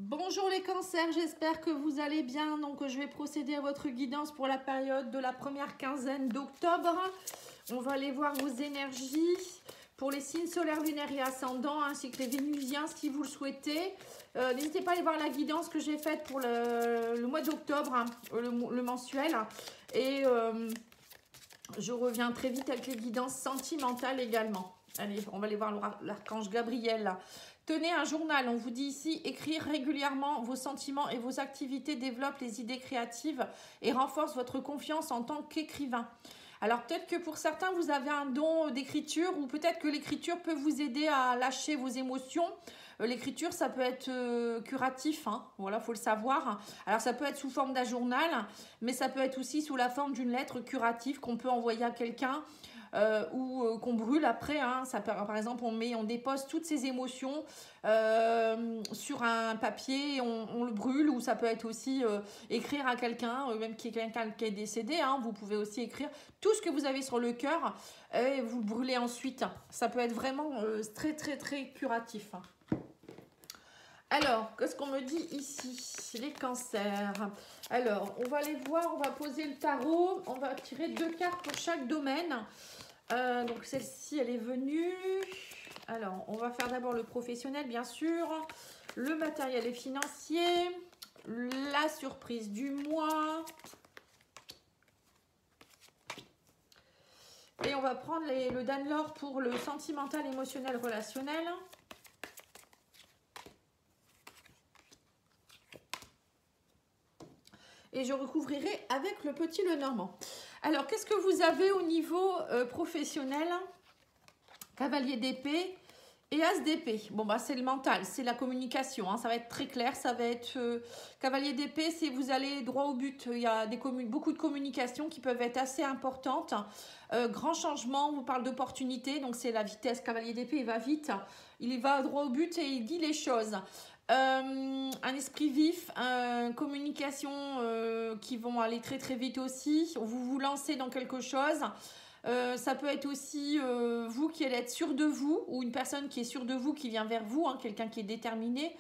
Bonjour les cancers, j'espère que vous allez bien. Donc je vais procéder à votre guidance pour la période de la première quinzaine d'octobre. On va aller voir vos énergies pour les signes solaires, lunaires et ascendants, ainsi que les vénusiens si vous le souhaitez. N'hésitez pas à aller voir la guidance que j'ai faite pour le mois d'octobre, hein, le mensuel. Et je reviens très vite avec les guidances sentimentales également. Allez, on va aller voir l'archange Gabriel là. Tenez un journal, on vous dit ici, écrire régulièrement vos sentiments et vos activités développent les idées créatives et renforce votre confiance en tant qu'écrivain. Alors peut-être que pour certains, vous avez un don d'écriture ou peut-être que l'écriture peut vous aider à lâcher vos émotions. L'écriture, ça peut être curatif, hein. Voilà, il faut le savoir. Alors ça peut être sous forme d'un journal, mais ça peut être aussi sous la forme d'une lettre curative qu'on peut envoyer à quelqu'un. Ou qu'on brûle après, hein. Ça, par exemple on dépose toutes ces émotions sur un papier, on le brûle, ou ça peut être aussi écrire à quelqu'un, même qui est décédé, hein. Vous pouvez aussi écrire tout ce que vous avez sur le cœur et vous le brûlez ensuite. Ça peut être vraiment très très très curatif. Alors, qu'est-ce qu'on me dit ici? Les cancers. Alors, on va aller voir, on va poser le tarot, on va tirer 2 cartes pour chaque domaine. Donc celle-ci, elle est venue. Alors, on va faire d'abord le professionnel, bien sûr, le matériel et financier, la surprise du mois. Et on va prendre le Danelor pour le sentimental, émotionnel, relationnel. Et je recouvrirai avec le petit Lenormand. Alors, qu'est-ce que vous avez au niveau professionnel? Cavalier d'épée et As d'épée. Bon, bah, c'est le mental, c'est la communication, hein. Ça va être très clair, ça va être... Cavalier d'épée, c'est vous allez droit au but. Il y a beaucoup de communications qui peuvent être assez importantes. Grand changement, on vous parle d'opportunité, donc c'est la vitesse. Cavalier d'épée, il va vite, il va droit au but et il dit les choses. Un esprit vif, communication qui vont aller très très vite aussi. Vous lancez dans quelque chose. Ça peut être aussi vous qui allez être sûr de vous, ou une personne qui est sûre de vous qui vient vers vous, hein, quelqu'un qui est déterminé.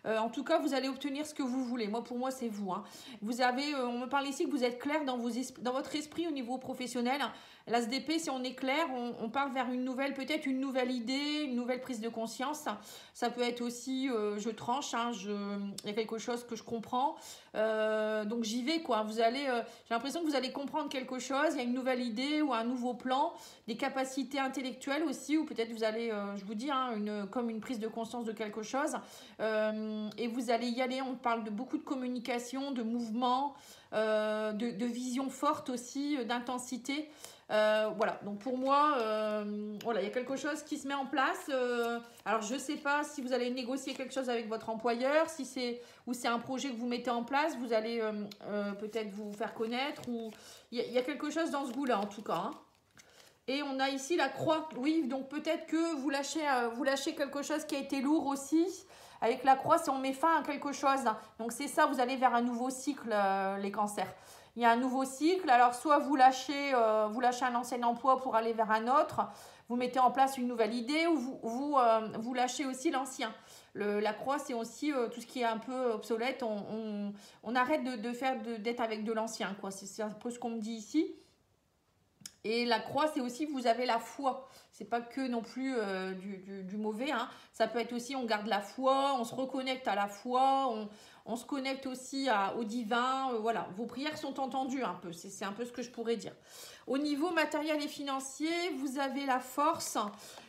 En tout cas, vous allez obtenir ce que vous voulez. Moi, pour moi, c'est vous, hein. Vous avez, on me parle ici que vous êtes clair dans votre esprit au niveau professionnel. L'ASDP, si on est clair, on part vers une nouvelle, peut-être une nouvelle idée, une nouvelle prise de conscience. Ça peut être aussi, je tranche, hein, il y a quelque chose que je comprends. Donc j'y vais, quoi. Vous allez, j'ai l'impression que vous allez comprendre quelque chose. Il y a une nouvelle idée ou un nouveau plan, des capacités intellectuelles aussi, ou peut-être vous allez, je vous dis, hein, comme une prise de conscience de quelque chose. Et vous allez y aller. On parle de beaucoup de communication, de mouvement, de vision forte aussi, d'intensité. Voilà, donc pour moi, voilà, il y a quelque chose qui se met en place. Alors je ne sais pas si vous allez négocier quelque chose avec votre employeur, si c'est un projet que vous mettez en place, vous allez peut-être vous faire connaître, ou il y a quelque chose dans ce goût-là en tout cas, hein. Et on a ici la croix. Oui, donc peut-être que vous lâchez quelque chose qui a été lourd aussi. Avec la croix, si on met fin à quelque chose. Donc c'est ça, vous allez vers un nouveau cycle, les cancers. Il y a un nouveau cycle. Alors soit vous lâchez un ancien emploi pour aller vers un autre. Vous mettez en place une nouvelle idée, ou vous lâchez aussi l'ancien. La croix, c'est aussi tout ce qui est un peu obsolète. On arrête d'être avec de l'ancien, quoi. C'est un peu ce qu'on me dit ici. Et la croix, c'est aussi, vous avez la foi. C'est pas que non plus du mauvais, hein. Ça peut être aussi, on garde la foi, on se reconnecte à la foi, on se connecte aussi au divin. Voilà, vos prières sont entendues un peu. C'est un peu ce que je pourrais dire. Au niveau matériel et financier, vous avez la force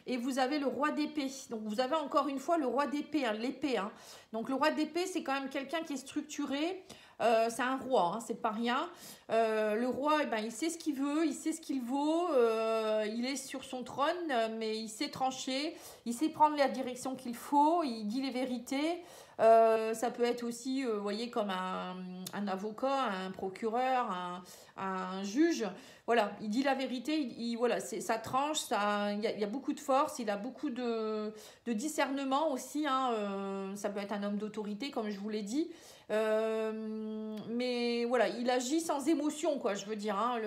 et vous avez le roi d'épée. Donc, vous avez encore une fois le roi d'épée, hein, l'épée, hein. Donc, le roi d'épée, c'est quand même quelqu'un qui est structuré. C'est un roi, hein, c'est pas rien. Le roi, eh ben, il sait ce qu'il veut, il sait ce qu'il vaut, il est sur son trône, mais il sait trancher, il sait prendre la direction qu'il faut, il dit les vérités. Ça peut être aussi, vous voyez, comme un avocat, un procureur, un juge. Voilà, il dit la vérité, voilà, ça tranche, il y a beaucoup de force, il a beaucoup de discernement aussi, hein. Ça peut être un homme d'autorité, comme je vous l'ai dit. Mais voilà, il agit sans émotion, quoi, je veux dire, hein,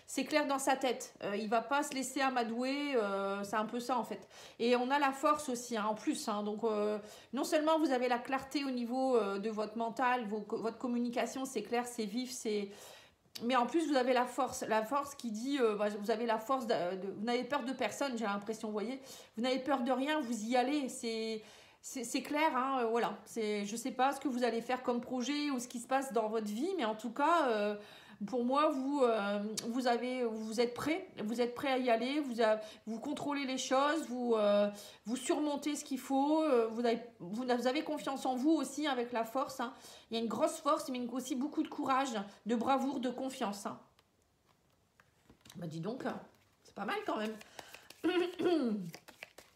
c'est clair dans sa tête, il va pas se laisser amadouer, c'est un peu ça en fait. Et on a la force aussi, hein, en plus, hein, donc non seulement vous avez la classe clarté au niveau de votre mental, votre communication, c'est clair, c'est vif, c'est... Mais en plus, vous avez la force qui dit, vous avez la force, vous n'avez peur de personne, j'ai l'impression, vous voyez. Vous n'avez peur de rien, vous y allez, c'est clair, hein, voilà. Je ne sais pas ce que vous allez faire comme projet ou ce qui se passe dans votre vie, mais en tout cas, pour moi, vous êtes prêt à y aller, vous contrôlez les choses, vous surmontez ce qu'il faut, vous avez confiance en vous aussi avec la force, hein. Il y a une grosse force, mais aussi beaucoup de courage, de bravoure, de confiance, hein. Bah dis donc, c'est pas mal quand même.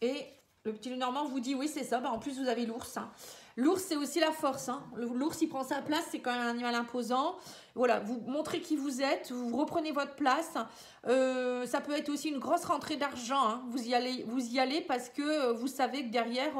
Et le petit Lenormand vous dit, oui c'est ça, bah en plus vous avez l'ours, hein. L'ours, c'est aussi la force, hein. L'ours, il prend sa place, c'est quand même un animal imposant. Voilà, vous montrez qui vous êtes, vous reprenez votre place. Ça peut être aussi une grosse rentrée d'argent, hein. Vous y allez parce que vous savez que derrière,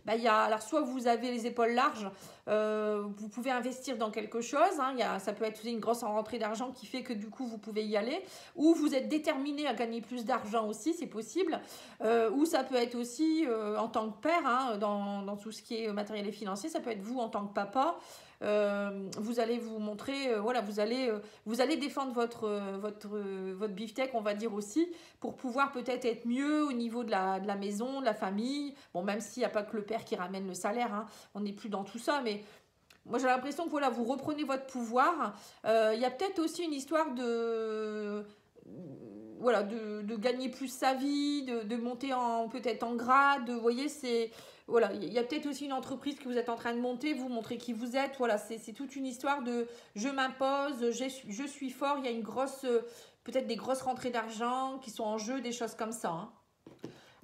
alors soit vous avez les épaules larges, vous pouvez investir dans quelque chose, hein. Ça peut être aussi une grosse rentrée d'argent qui fait que du coup, vous pouvez y aller. Ou vous êtes déterminé à gagner plus d'argent aussi, c'est possible. Ou ça peut être aussi en tant que père, hein, dans tout ce qui est matériel et financier, ça peut être vous en tant que papa. Vous allez vous montrer, voilà, vous allez défendre votre beefsteak, on va dire aussi, pour pouvoir peut-être être mieux au niveau de la maison, de la famille. Bon, même s'il n'y a pas que le père qui ramène le salaire, hein, on n'est plus dans tout ça, mais moi j'ai l'impression que voilà, vous reprenez votre pouvoir. Il y a peut-être aussi une histoire de gagner plus sa vie, de monter peut-être en grade, vous voyez, voilà, il y a peut-être aussi une entreprise que vous êtes en train de monter, vous montrez qui vous êtes, voilà, c'est toute une histoire de je m'impose, je suis fort, il y a peut-être des grosses rentrées d'argent qui sont en jeu, des choses comme ça, hein.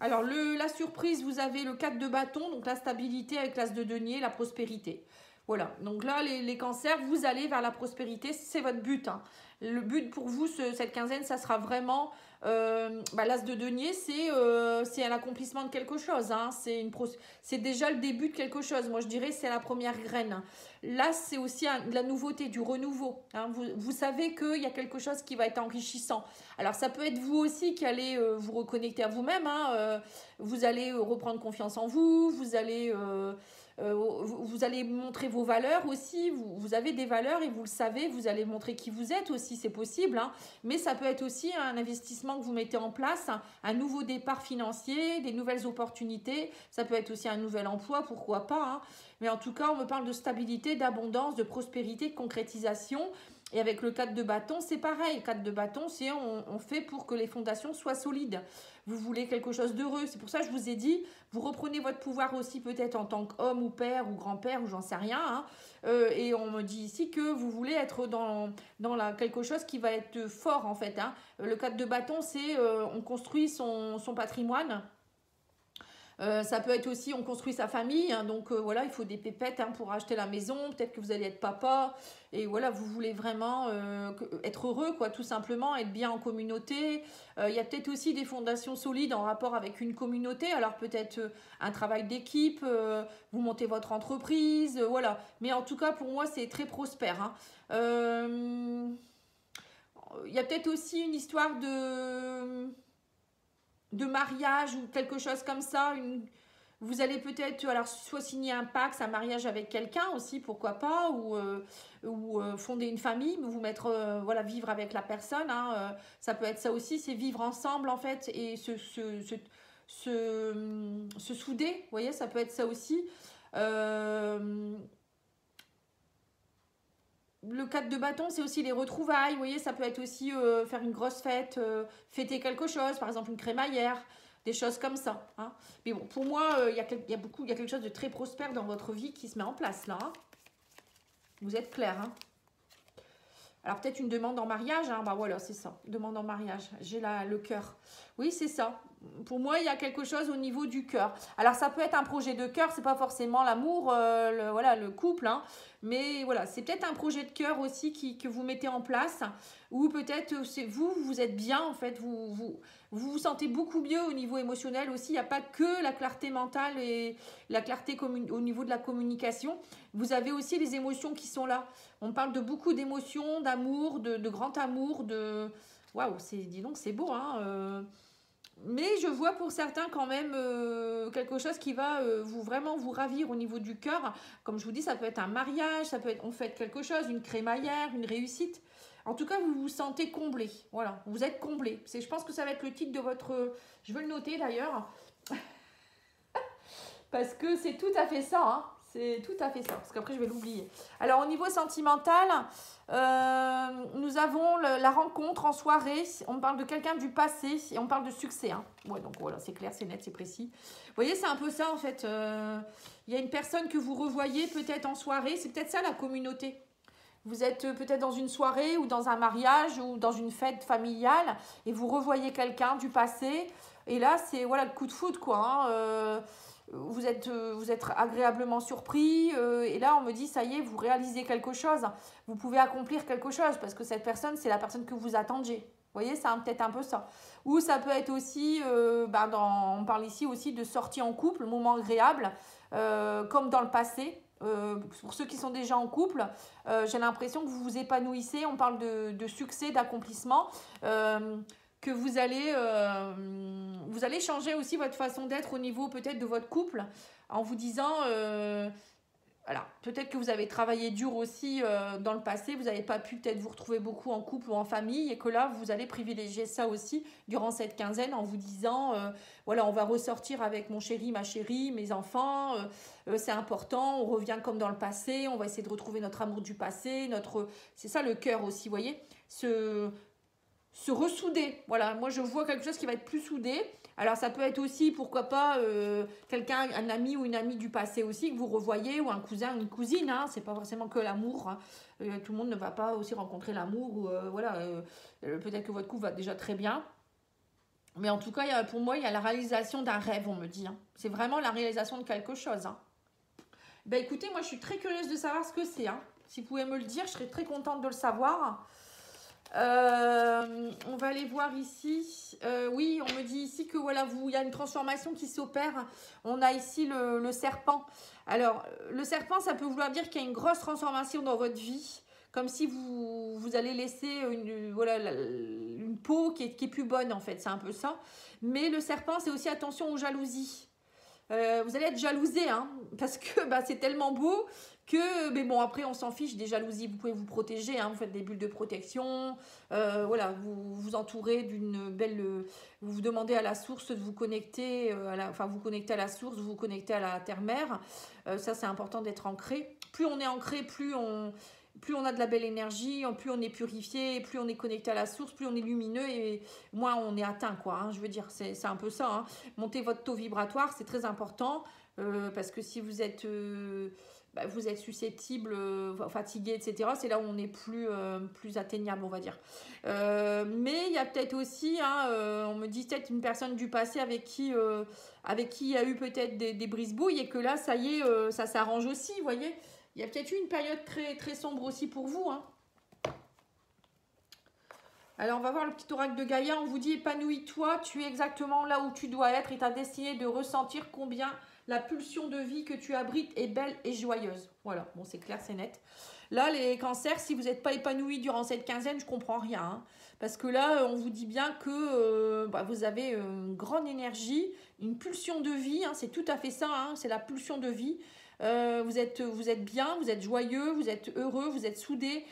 Alors, la surprise, vous avez le 4 de bâton, donc la stabilité avec l'as de denier, la prospérité. Voilà, donc là, les cancers, vous allez vers la prospérité, c'est votre but, hein. Le but pour vous, cette quinzaine, ça sera vraiment, l'as de denier, c'est un accomplissement de quelque chose, hein. C'est déjà le début de quelque chose. Moi, je dirais c'est la première graine. Là, c'est aussi de la nouveauté, du renouveau, hein. Vous savez qu'il y a quelque chose qui va être enrichissant. Alors, ça peut être vous aussi qui allez vous reconnecter à vous-même, hein. Vous allez reprendre confiance en vous, vous allez montrer vos valeurs aussi, vous avez des valeurs et vous le savez, vous allez montrer qui vous êtes aussi, c'est possible, hein. Mais ça peut être aussi un investissement que vous mettez en place, un nouveau départ financier, des nouvelles opportunités, ça peut être aussi un nouvel emploi, pourquoi pas, hein. Mais en tout cas, on me parle de stabilité, d'abondance, de prospérité, de concrétisation. Et avec le 4 de bâton, c'est pareil. 4 de bâton, c'est on fait pour que les fondations soient solides. Vous voulez quelque chose d'heureux. C'est pour ça que je vous ai dit, vous reprenez votre pouvoir aussi peut-être en tant qu'homme ou père ou grand-père ou j'en sais rien, hein. Et on me dit ici que vous voulez être dans quelque chose qui va être fort en fait, hein. Le 4 de bâton, c'est on construit son patrimoine. Ça peut être aussi, on construit sa famille, hein, donc voilà, il faut des pépettes, hein, pour acheter la maison, peut-être que vous allez être papa, et voilà, vous voulez vraiment être heureux, quoi, tout simplement, être bien en communauté. Il y a peut-être aussi des fondations solides en rapport avec une communauté, alors peut-être un travail d'équipe, vous montez votre entreprise, voilà. Mais en tout cas, pour moi, c'est très prospère, hein. Il y a peut-être aussi une histoire de mariage ou quelque chose comme ça. Vous allez peut-être alors soit signer un pacte, un mariage avec quelqu'un aussi, pourquoi pas, ou fonder une famille, vous mettre voilà, vivre avec la personne, hein. Ça peut être ça aussi, c'est vivre ensemble en fait et se souder, vous voyez, ça peut être ça aussi. Le 4 de bâton, c'est aussi les retrouvailles, vous voyez, ça peut être aussi faire une grosse fête, fêter quelque chose, par exemple une crémaillère, des choses comme ça, hein. Mais bon, pour moi, il y a quelque chose de très prospère dans votre vie qui se met en place là, hein. Vous êtes clair, hein. Alors peut-être une demande en mariage, hein. Bah voilà, c'est ça, demande en mariage, j'ai le cœur. Oui, c'est ça. Pour moi, il y a quelque chose au niveau du cœur. Alors, ça peut être un projet de cœur, c'est pas forcément l'amour, voilà, le couple, hein. Mais voilà, c'est peut-être un projet de cœur aussi que vous mettez en place. Ou peut-être c'est vous êtes bien, en fait, vous sentez beaucoup mieux au niveau émotionnel aussi. Il n'y a pas que la clarté mentale et la clarté au niveau de la communication. Vous avez aussi les émotions qui sont là. On parle de beaucoup d'émotions, d'amour, de grand amour, de... Waouh, dis donc, c'est beau, hein. Mais je vois pour certains quand même quelque chose qui va vraiment vous ravir au niveau du cœur. Comme je vous dis, ça peut être un mariage, ça peut être on fête quelque chose, une crémaillère, une réussite. En tout cas, vous vous sentez comblé. Voilà, vous êtes comblé. Je pense que ça va être le titre de votre... Je vais le noter d'ailleurs. Parce que c'est tout à fait ça, hein. C'est tout à fait ça, parce qu'après je vais l'oublier. Alors au niveau sentimental, nous avons la rencontre en soirée. On parle de quelqu'un du passé et on parle de succès. Hein. Ouais, donc voilà, c'est clair, c'est net, c'est précis. Vous voyez, c'est un peu ça en fait. Il y a une personne que vous revoyez peut-être en soirée. C'est peut-être ça la communauté. Vous êtes peut-être dans une soirée ou dans un mariage ou dans une fête familiale et vous revoyez quelqu'un du passé. Et là, c'est voilà, le coup de foudre quoi. Hein. Vous êtes agréablement surpris et là on me dit ça y est, vous réalisez quelque chose, vous pouvez accomplir quelque chose parce que cette personne c'est la personne que vous attendiez. Vous voyez, c'est peut-être un peu ça. Ou ça peut être aussi, on parle ici aussi de sortie en couple, moment agréable, comme dans le passé. Pour ceux qui sont déjà en couple, j'ai l'impression que vous vous épanouissez, on parle de succès, d'accomplissement. Que vous allez changer aussi votre façon d'être au niveau peut-être de votre couple en vous disant, voilà, peut-être que vous avez travaillé dur aussi dans le passé, vous n'avez pas pu peut-être vous retrouver beaucoup en couple ou en famille et que là, vous allez privilégier ça aussi durant cette quinzaine en vous disant, voilà, on va ressortir avec mon chéri, ma chérie, mes enfants, c'est important, on revient comme dans le passé, on va essayer de retrouver notre amour du passé, c'est ça le cœur aussi, vous voyez, se ressouder. Voilà, moi je vois quelque chose qui va être plus soudé. Alors ça peut être aussi, pourquoi pas, quelqu'un, un ami ou une amie du passé aussi que vous revoyez, ou un cousin, une cousine, hein, c'est pas forcément que l'amour. Hein. Tout le monde ne va pas aussi rencontrer l'amour, ou voilà, peut-être que votre couple va déjà très bien. Mais en tout cas, pour moi, il y a la réalisation d'un rêve, on me dit. Hein. C'est vraiment la réalisation de quelque chose. Hein. Ben écoutez, moi je suis très curieuse de savoir ce que c'est. Hein. Si vous pouvez me le dire, je serais très contente de le savoir. On va aller voir ici. Oui, on me dit ici que voilà, il y a une transformation qui s'opère. On a ici le serpent. Alors, le serpent, ça peut vouloir dire qu'il y a une grosse transformation dans votre vie. Comme si vous allez laisser une peau qui est plus bonne, en fait. C'est un peu ça. Mais le serpent, c'est aussi attention aux jalousies. Vous allez être jalousé, hein, parce que c'est tellement beau que, mais bon, après on s'en fiche des jalousies, vous pouvez vous protéger, hein, vous faites des bulles de protection, voilà, vous vous entourez d'une belle, vous vous demandez à la source de vous connecter, vous connectez à la source, vous vous connectez à la terre-mère, ça c'est important d'être ancré, plus on est ancré, plus on a de la belle énergie, plus on est purifié, plus on est connecté à la source, plus on est lumineux et moins on est atteint, quoi. Hein, je veux dire, c'est un peu ça. Hein. Monter votre taux vibratoire, c'est très important parce que si vous êtes susceptible, fatigué, etc., c'est là où on est plus atteignable, on va dire. Mais il y a peut-être aussi, hein, on me dit peut-être une personne du passé avec qui il y a eu peut-être des brise-bouilles et que là, ça y est, ça s'arrange aussi, vous voyez. Il y a peut-être eu une période très, très sombre aussi pour vous. Hein. Alors, on va voir le petit oracle de Gaïa. On vous dit, épanouis-toi, tu es exactement là où tu dois être et ta destinée de ressentir combien la pulsion de vie que tu abrites est belle et joyeuse. Voilà, bon, c'est clair, c'est net. Là, les cancers, si vous n'êtes pas épanouis durant cette quinzaine, je ne comprends rien. Hein. Parce que là, on vous dit bien que vous avez une grande énergie, une pulsion de vie. Hein, c'est tout à fait ça, hein, c'est la pulsion de vie. Vous êtes bien, vous êtes joyeux, vous êtes heureux, vous êtes soudés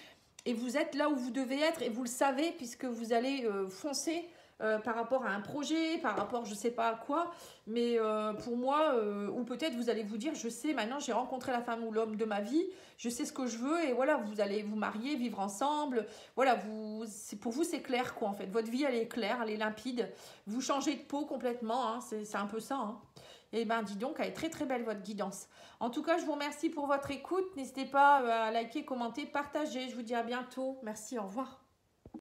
et vous êtes là où vous devez être et vous le savez puisque vous allez foncer par rapport à un projet, par rapport je ne sais pas à quoi, mais pour moi, ou peut-être vous allez vous dire je sais maintenant j'ai rencontré la femme ou l'homme de ma vie, je sais ce que je veux et voilà vous allez vous marier, vivre ensemble, voilà pour vous c'est clair quoi en fait, votre vie elle est claire, elle est limpide, vous changez de peau complètement, hein, c'est un peu ça hein. Et bien, dis donc, elle est très très belle votre guidance. En tout cas, je vous remercie pour votre écoute. N'hésitez pas à liker, commenter, partager. Je vous dis à bientôt. Merci, au revoir.